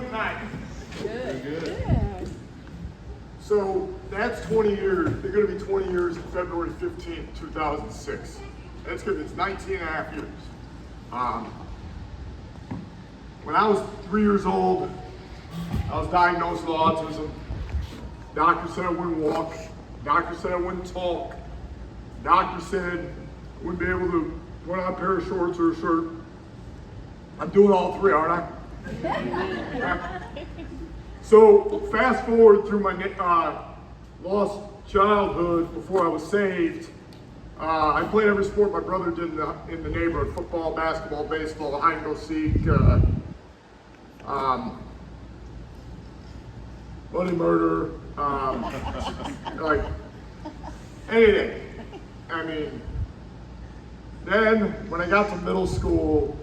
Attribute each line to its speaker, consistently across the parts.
Speaker 1: tonight?
Speaker 2: Good.
Speaker 3: Good.
Speaker 1: So that's 20 years. They're going to be 20 years on February 15th, 2006. That's good. It's 19 and a half years. When I was 3 years old, I was diagnosed with autism. Doctor said I wouldn't walk. Doctor said I wouldn't talk. Doctor said I wouldn't be able to put on a pair of shorts or a shirt. I'm doing all three, aren't I? So fast forward through my lost childhood before I was saved. I played every sport my brother did in the neighborhood: football, basketball, baseball, hide and go seek, bloody murder, like anything. I mean, then when I got to middle school,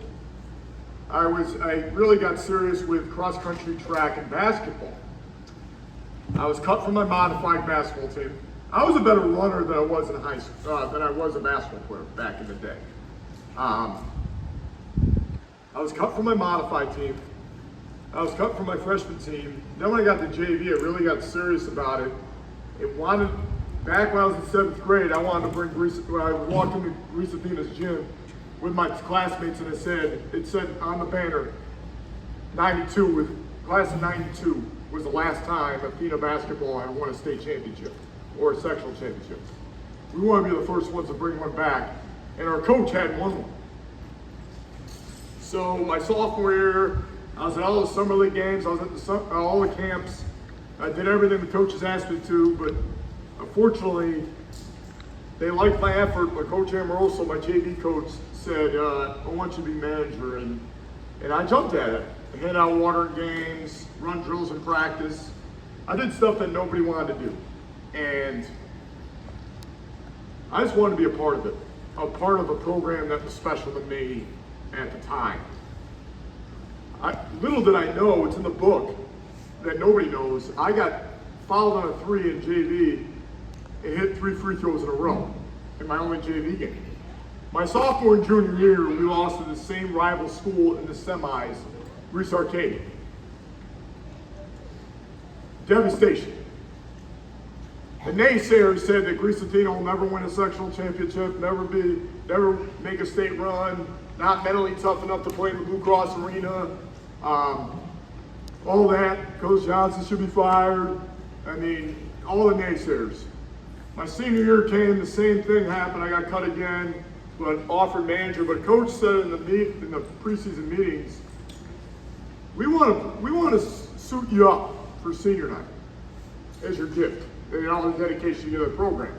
Speaker 1: I really got serious with cross country, track, and basketball. I was cut from my modified basketball team. I was a better runner than I was in high school, than I was a basketball player back in the day. I was cut from my modified team. I was cut from my freshman team. Then when I got to JV, I really got serious about it. Back when I was in 7th grade, I wanted to bring when I walked into Reese Athena's gym with my classmates, and it said on the banner, 92, with class of 92 was the last time Athena basketball had won a state championship or a sectional championship. We wanted to be the first ones to bring one back, and our coach had won one. So my sophomore year, I was at all the summer league games, I was at all the camps. I did everything the coaches asked me to, but unfortunately, they liked my effort. My coach Amoroso, my JV coach, said, I want you to be manager, and I jumped at it. I hand out water in games, run drills in practice. I did stuff that nobody wanted to do. And I just wanted to be a part of it, a part of a program that was special to me at the time. Little did I know, it's in the book, that nobody knows, I got fouled on a 3 in JV and hit 3 free throws in a row in my only JV game. My sophomore and junior year, we lost to the same rival school in the semis, Greece Arcadia. Devastation. The naysayers said that Greece Athena will never win a sectional championship, never make a state run, not mentally tough enough to play in the Blue Cross Arena, all that. Coach Johnson should be fired. I mean, all the naysayers. My senior year came, the same thing happened. I got cut again, but offered manager. But coach said in the preseason meetings, we want to suit you up for senior night as your gift and all the dedication to the program.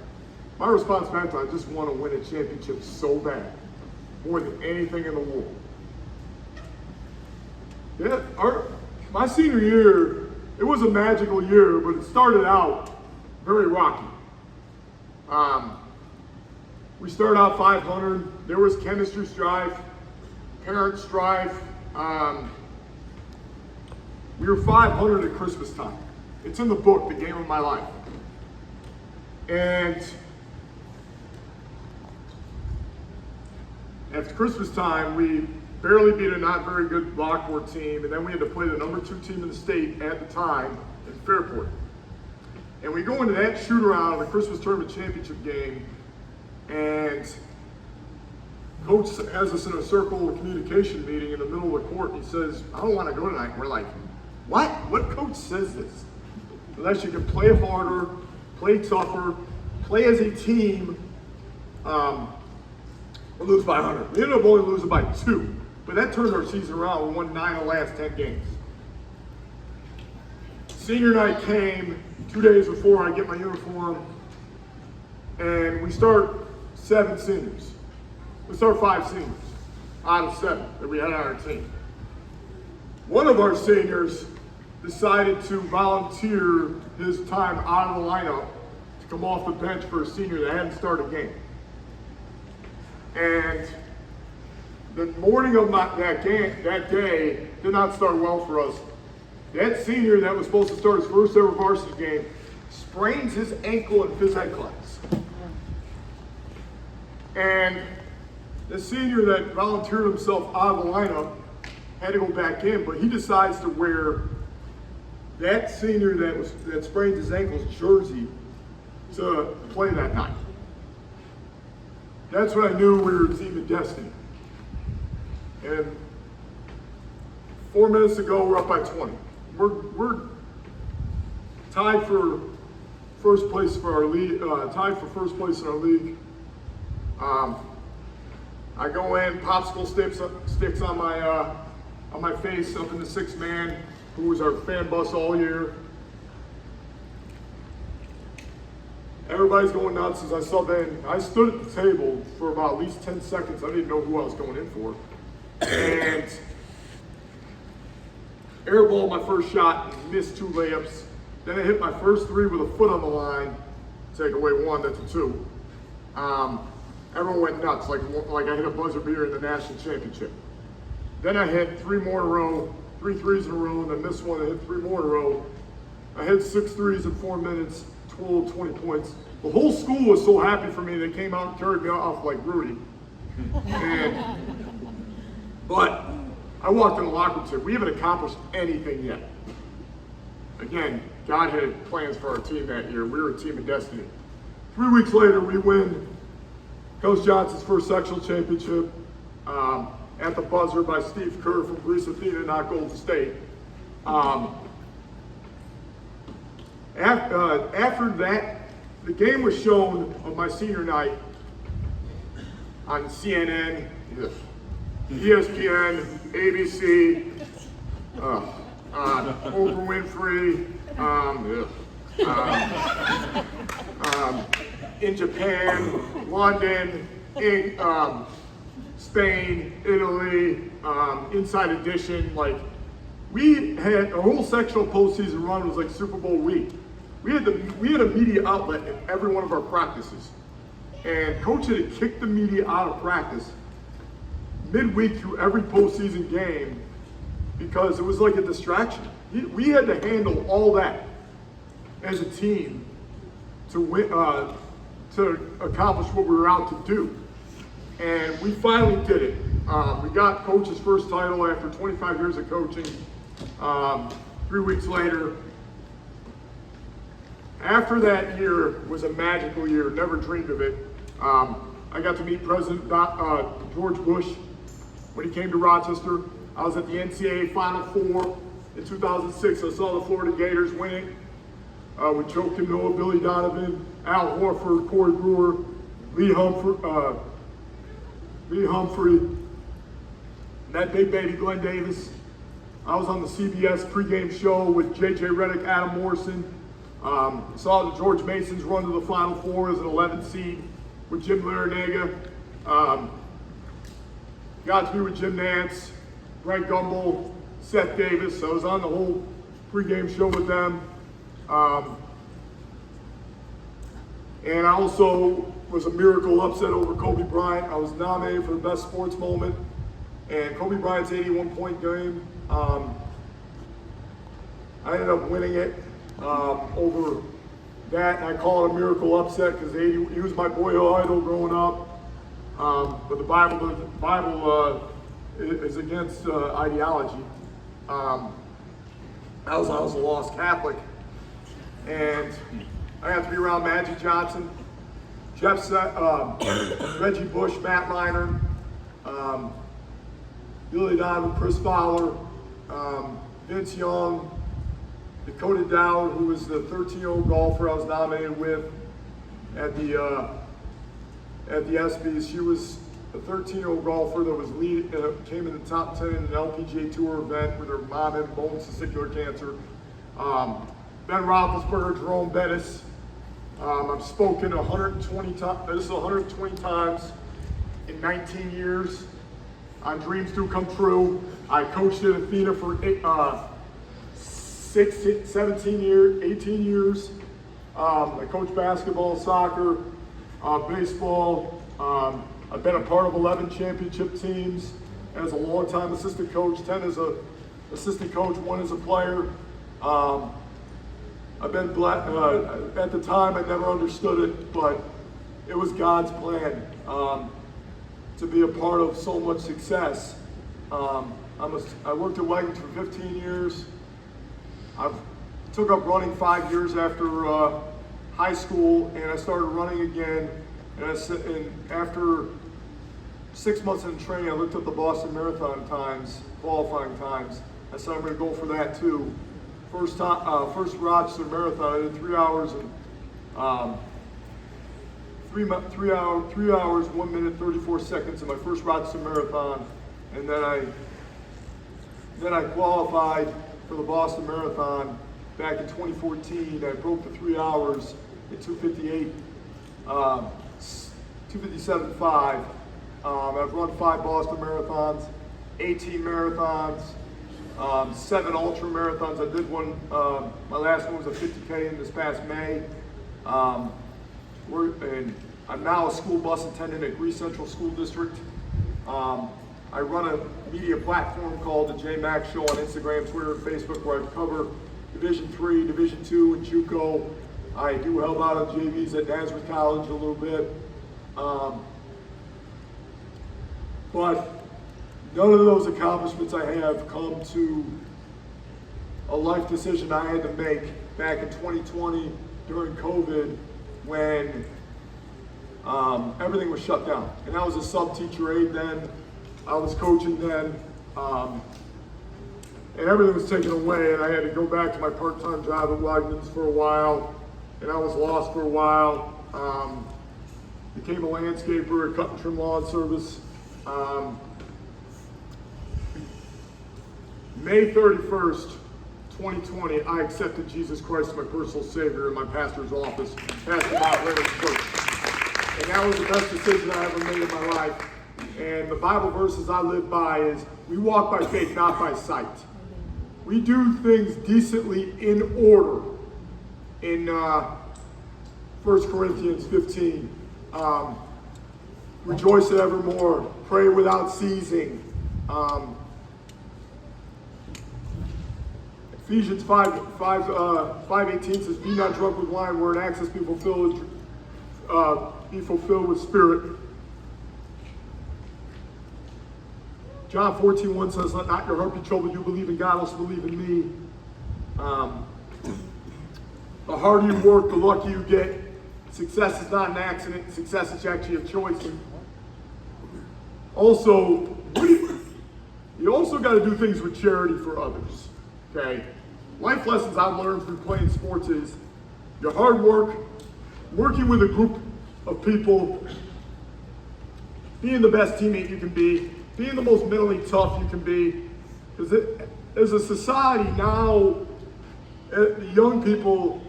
Speaker 1: My response back to I just want to win a championship so bad, more than anything in the world. Yeah, my senior year, it was a magical year, but it started out very rocky. We started out 500. There was chemistry strife, parent strife. We were 500 at Christmas time. It's in the book, The Game of My Life. And at Christmas time, we barely beat a not very good Lockport team, and then we had to play the number 2 team in the state at the time in Fairport. And we go into that shoot-around of the Christmas tournament championship game, and coach has us in a circle of communication meeting in the middle of the court, and he says, I don't want to go tonight. And we're like, what? What coach says this? Unless you can play harder, play tougher, play as a team, we'll lose by 100. We ended up only losing by 2, but that turned our season around. We won 9 of the last 10 games. Senior night came 2 days before I get my uniform, and we start 7 seniors. We start 5 seniors out of 7 that we had on our team. One of our seniors decided to volunteer his time out of the lineup to come off the bench for a senior that hadn't started a game. And the morning of that day did not start well for us. That senior that was supposed to start his first ever varsity game sprains his ankle in phys ed class. And the senior that volunteered himself out of the lineup had to go back in, but he decides to wear that senior that sprained his ankle's jersey to play that night. That's when I knew we were a team of destiny. And 4 minutes to go, we're up by 20. We're tied for first place for our league. Tied for first place in our league. I go in, popsicle sticks on my face up in the 6th man, who was our fan bus all year. Everybody's going nuts as I sub in. I stood at the table for about at least 10 seconds. I didn't know who I was going in for. And airballed my first shot and missed 2 layups. Then I hit my first 3 with a foot on the line. Take away 1, that's a 2. Everyone went nuts, like I hit a buzzer beater in the national championship. Then I hit 3 more in a row, 3 threes in a row, and then this one I hit 3 more in a row. I hit 6 threes in 4 minutes, total 20 points. The whole school was so happy for me, they came out and carried me off like Rudy. But I walked in the locker room and said, we haven't accomplished anything yet. Again, God had plans for our team that year. We were a team of destiny. 3 weeks later, we win Coach Johnson's first sectional championship at the buzzer by Steve Kerr from Greece Athena, not Golden State. After that, the game was shown of my senior night on CNN, ESPN, ABC, Oprah Winfrey, in Japan, London, Spain, Italy, Inside Edition. Like, we had a whole sectional postseason run was like Super Bowl week. We had a media outlet in every one of our practices, and Coach had to kick the media out of practice midweek through every postseason game because it was like a distraction. We had to handle all that as a team to win, to accomplish what we were out to do. And we finally did it. We got Coach's first title after 25 years of coaching. 3 weeks later. After that year was a magical year, never dreamed of it. I got to meet President George Bush when he came to Rochester. I was at the NCAA Final Four in 2006. I saw the Florida Gators winning with Joe Kimnoa, Billy Donovan, Al Horford, Corey Brewer, Lee Humphrey, and that big baby Glenn Davis. I was on the CBS pregame show with J.J. Redick, Adam Morrison. Saw the George Masons run to the Final Four as an 11th seed with Jim Larinaga. Got to be with Jim Nance, Greg Gumbel, Seth Davis. I was on the whole pregame show with them. And I also was a miracle upset over Kobe Bryant. I was nominated for the best sports moment. And Kobe Bryant's 81-point game, I ended up winning it over that. And I call it a miracle upset because he was my boy idol growing up. But the Bible is against ideology. I was a lost Catholic. And I got to be around Magic Johnson, Reggie Bush, Matt Leinart, Billy Donovan, Chris Fowler, Vince Young, Dakota Dowd, who was the 13-year-old golfer I was nominated with at the ESPYs. She was a 13-year-old golfer that came in the top 10 in an LPGA Tour event with her mom had bone testicular cancer. Ben Roethlisberger, Jerome Bettis. I've spoken 120 times. This is 120 times in 19 years. Dreams do come true. I coached at Athena for 17 years, 18 years. I coached basketball, soccer, baseball. I've been a part of 11 championship teams as a longtime assistant coach, 10 as an assistant coach, 1 as a player. I've been at the time I never understood it, but it was God's plan to be a part of so much success. I worked at Wegmans for 15 years. I've took up running 5 years after high school, and I started running again. And after 6 months in training, I looked up the Boston Marathon times, qualifying times. I said I'm going to go for that too. First Rochester Marathon, I did 3 hours and 3 hours 1 minute 34 seconds in my first Rochester Marathon, and then I qualified for the Boston Marathon back in 2014. I broke the 3 hours in 2:58, 2:57.5. I've run 5 Boston marathons, 18 marathons, 7 ultra marathons. I did one, my last one was a 50K in this past May. And I'm now a school bus attendant at Greece Central School District. I run a media platform called the J Max Show on Instagram, Twitter, and Facebook, where I cover Division III, Division II, and JUCO. I do help out on JVs at Nazareth College a little bit. But none of those accomplishments I have come to a life decision I had to make back in 2020 during COVID when everything was shut down. And I was a sub-teacher aide then, I was coaching then, and everything was taken away, and I had to go back to my part-time job at Wegmans for a while, and I was lost for a while. Became a landscaper at Cut and Trim Lawn Service. May 31st, 2020, I accepted Jesus Christ as my personal Savior in my pastor's office, Pastor Bob Reynolds Church. And that was the best decision I ever made in my life. And the Bible verses I live by is, we walk by faith, not by sight. We do things decently in order. In 1 Corinthians 15, rejoice evermore, pray without ceasing. Ephesians 5:18 says, be not drunk with wine, wherein access be fulfilled with spirit. John 14:1 says, let not your heart be troubled, you believe in God, also believe in me. The harder you work, the luckier you get. Success is not an accident, success is actually a choice. Also, you also got to do things with charity for others, okay? Life lessons I've learned through playing sports is your hard work, working with a group of people, being the best teammate you can be, being the most mentally tough you can be. Because as a society now, the young people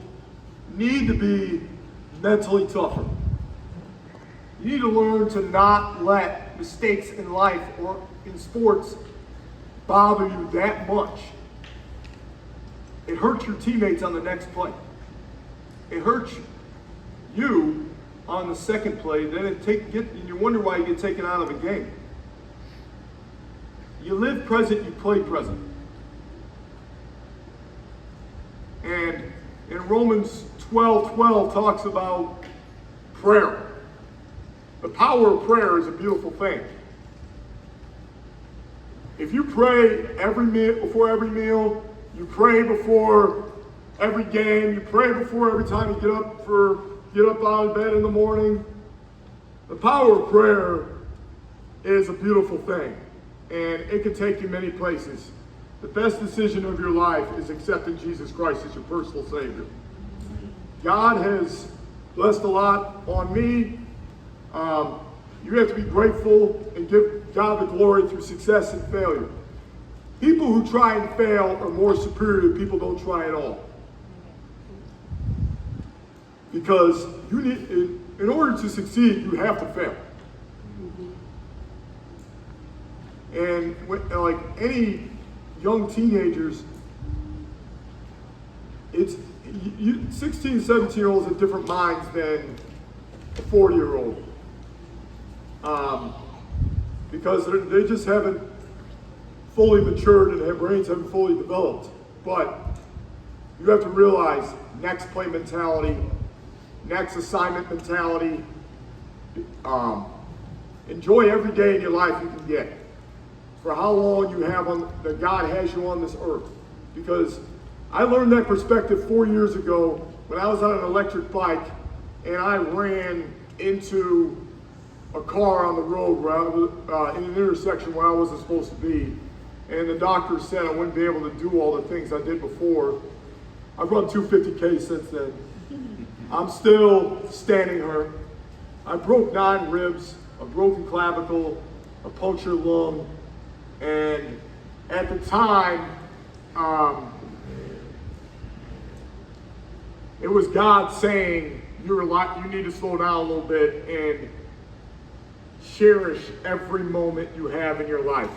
Speaker 1: need to be mentally tougher. You need to learn to not let mistakes in life or in sports bother you that much. It hurts your teammates on the next play. It hurts you on the second play, then and you wonder why you get taken out of a game. You live present, you play present. And in Romans 12:12 talks about prayer. The power of prayer is a beautiful thing. If you pray before every meal, you pray before every game, you pray before every time you get up out of bed in the morning. The power of prayer is a beautiful thing, and it can take you many places. The best decision of your life is accepting Jesus Christ as your personal Savior. God has blessed a lot on me. You have to be grateful and give God the glory through success and failure. People who try and fail are more superior to people who don't try at all. Because you need, in order to succeed, you have to fail. And like any young teenagers, 16, 17-year-olds have different minds than a 40-year-old. Because they just haven't fully matured and their brains haven't fully developed. But you have to realize next play mentality, next assignment mentality. Enjoy every day in your life you can get. For how long you have that God has you on this earth. Because I learned that perspective 4 years ago when I was on an electric bike and I ran into a car on the road where I was, in an intersection where I wasn't supposed to be. And the doctor said I wouldn't be able to do all the things I did before. I've run 250K since then. I'm still standing here. I broke 9 ribs, a broken clavicle, a punctured lung, and at the time, it was God saying, you need to slow down a little bit and cherish every moment you have in your life.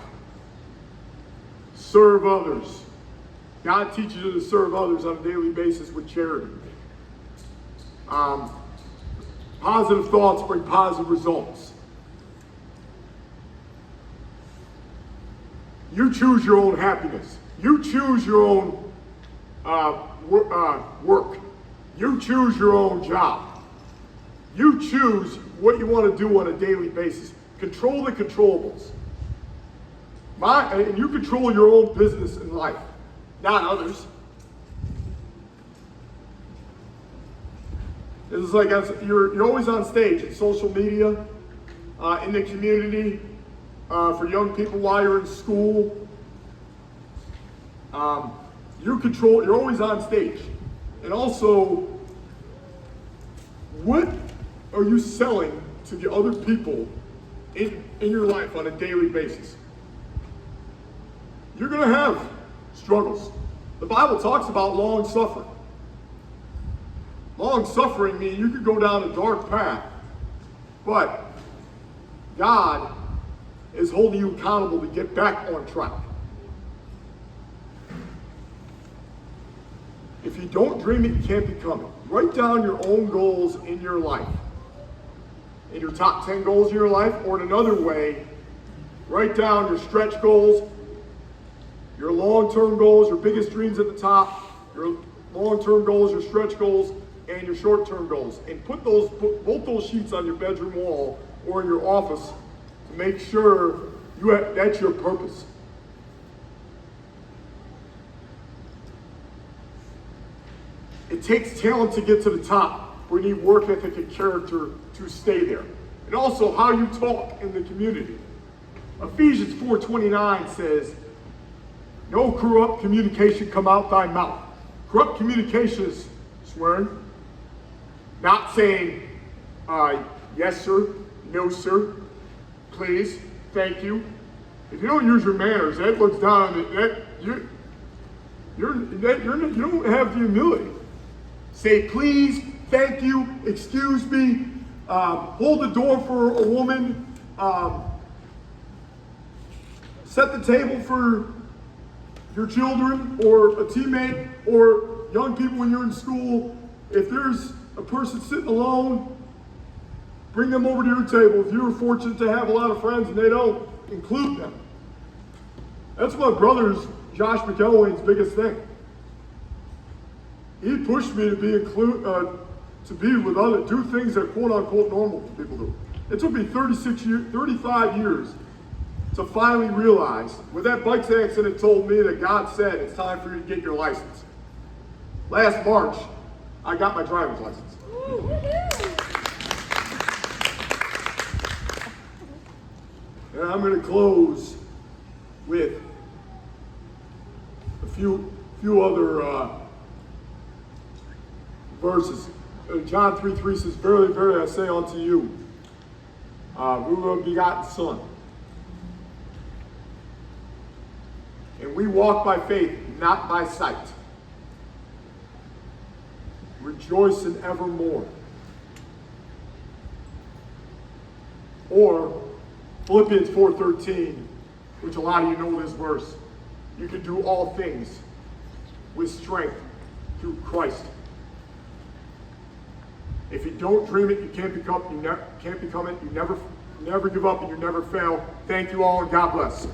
Speaker 1: Serve others. God teaches you to serve others on a daily basis with charity. Positive thoughts bring positive results. You choose your own happiness. You choose your own work. You choose your own job. You choose what you want to do on a daily basis. Control the controllables. And you control your own business in life, not others. It's like you're always on stage in social media, in the community, for young people while you're in school. You're always on stage. And also, what are you selling to the other people in your life on a daily basis? You're going to have struggles. The Bible talks about long suffering. Long suffering means you could go down a dark path, but God is holding you accountable to get back on track. If you don't dream it, you can't become it. Write down your own goals in your life. In your top 10 goals in your life, or in another way, write down your stretch goals, your long-term goals, your biggest dreams at the top, your long-term goals, your stretch goals, and your short-term goals. And put both those sheets on your bedroom wall or in your office to make sure that's your purpose. It takes talent to get to the top. We need work ethic and character to stay there. And also how you talk in the community. Ephesians 4:29 says, no corrupt communication come out thy mouth. Corrupt communication is swearing, not saying yes sir, no sir, please, thank you. If you don't use your manners, that looks down on you don't have the humility. Say please, thank you, excuse me, hold the door for a woman, set the table for your children or a teammate or young people when you're in school. If there's a person sitting alone, bring them over to your table. If you're fortunate to have a lot of friends and they don't, include them. That's my brother's, Josh McElwain's biggest thing. He pushed me to be with others, do things that quote unquote normal people do. It took me 35 years to finally realize, with that bike accident told me that God said it's time for you to get your license. Last March, I got my driver's license. And I'm going to close with a few other verses. John 3:3 says, verily, verily, I say unto you, we were a begotten son. And we walk by faith, not by sight. Rejoice in evermore. Or Philippians 4:13, which a lot of you know this verse. You can do all things with strength through Christ. If you don't dream it, you can't become it. You never give up, and you never fail. Thank you all, and God bless.